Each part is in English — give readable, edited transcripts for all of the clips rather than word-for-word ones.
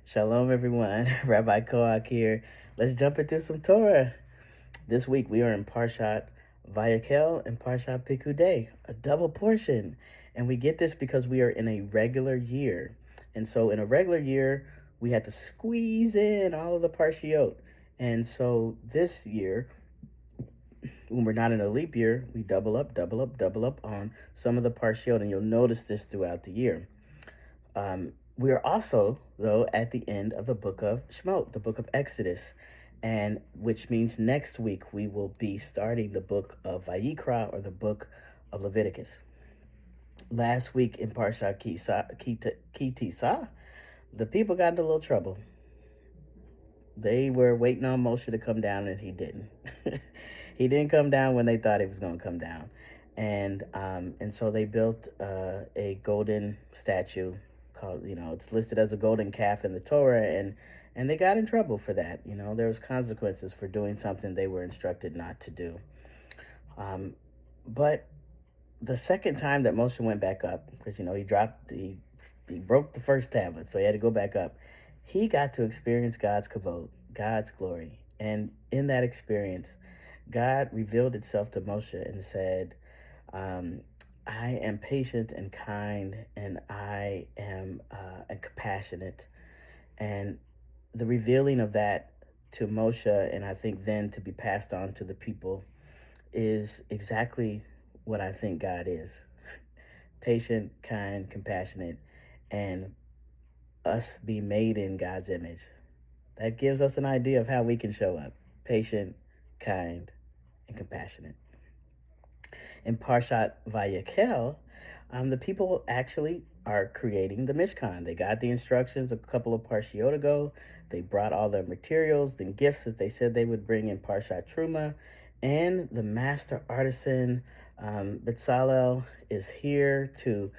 Shalom, everyone. Rabbi Koak here. Let's jump into some Torah. This week we are in parshat vayekhel and parshat pikudei, a double portion. And we get this because we are in a regular year. And so in a regular year, we had to squeeze in all of the parshiot. And so this year, when we're not in a leap year, we double up on some of the parshiot. And you'll notice this throughout the year. We are also, though, at the end of the book of Shemot, the book of Exodus, and which means next week we will be starting the book of Vayikra, or the book of Leviticus. Last week in parshat Kitisa, the people got into a little trouble. They were waiting on Moshe to come down, and he didn't. He didn't come down when they thought he was going to come down, and so they built a golden statue called, it's listed as a golden calf in the Torah, and they got in trouble for that. There was consequences for doing something they were instructed not to do. But the second time that Moshe went back up, because he broke the first tablet, so he had to go back up. He got to experience God's kavod, God's glory, and in that experience, God revealed itself to Moshe and said, I am patient and kind, and I am compassionate. And the revealing of that to Moshe, and I think then to be passed on to the people, is exactly what I think God is. Patient, kind, compassionate, and us be made in God's image. That gives us an idea of how we can show up. Patient, kind, and compassionate. In parshat vayekhel, the people actually are creating the Mishkan. They got the instructions a couple of parshiot ago. They brought all their materials and gifts that they said they would bring in parshat Truma. And the master artisan, Bezalel, is here to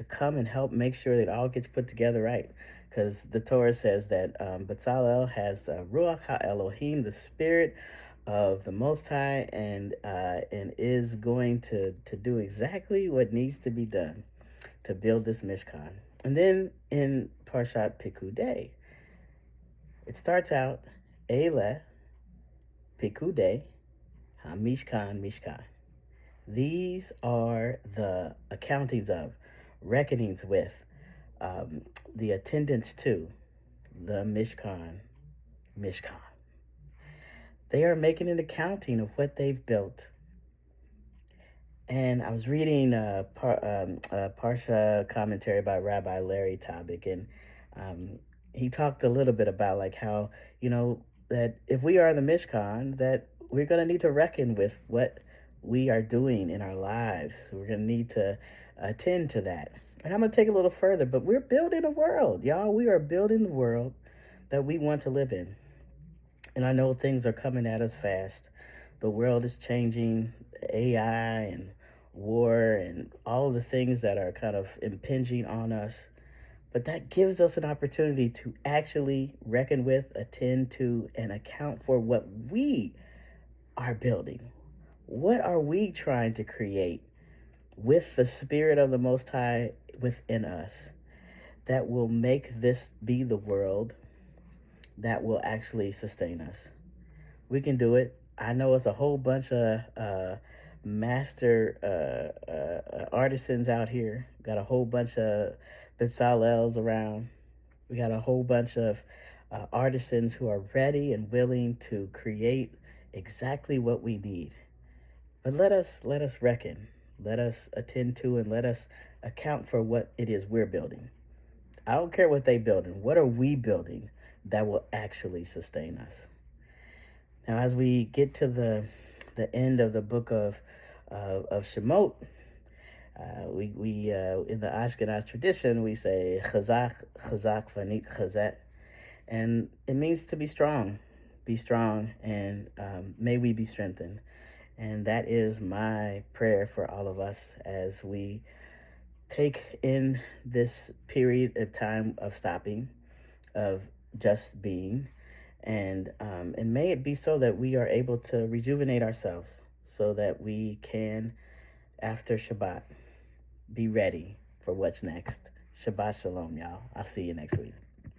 come and help make sure that it all gets put together right. Because the Torah says that Bezalel has Ruach HaElohim, the spirit of the Most High, and is going to do exactly what needs to be done to build this Mishkan. And then in parshat pikudei, it starts out, Ele pikudei ha-mishkan mishkan. These are the accountings of, reckonings with, the attendance to the Mishkan. They are making an accounting of what they've built. And I was reading a Parsha commentary by Rabbi Larry Tabik, and he talked a little bit about like how, that if we are the Mishkan, that we're going to need to reckon with what we are doing in our lives. We're going to need to attend to that. And I'm going to take it a little further, but we're building a world, y'all. We are building the world that we want to live in. And I know things are coming at us fast. The world is changing, AI and war and all of the things that are kind of impinging on us. But that gives us an opportunity to actually reckon with, attend to, and account for what we are building. What are we trying to create with the Spirit of the Most High within us that will make this be the world that will actually sustain us? We can do it. I know it's a whole bunch of master artisans out here. Got a whole bunch of Bezalels around. We got a whole bunch of artisans who are ready and willing to create exactly what we need. But let us reckon. Let us attend to, and let us account for what it is we're building. I don't care what they're building. What are we building that will actually sustain us? Now, as we get to the end of the book of Shemot, we in the Ashkenaz tradition, we say chazak vanit chazet, and it means to be strong, and may we be strengthened. And that is my prayer for all of us as we take in this period of time of stopping, of just being, and may it be so that we are able to rejuvenate ourselves so that we can, after Shabbat, be ready for what's next. Shabbat shalom, y'all. I'll see you next week.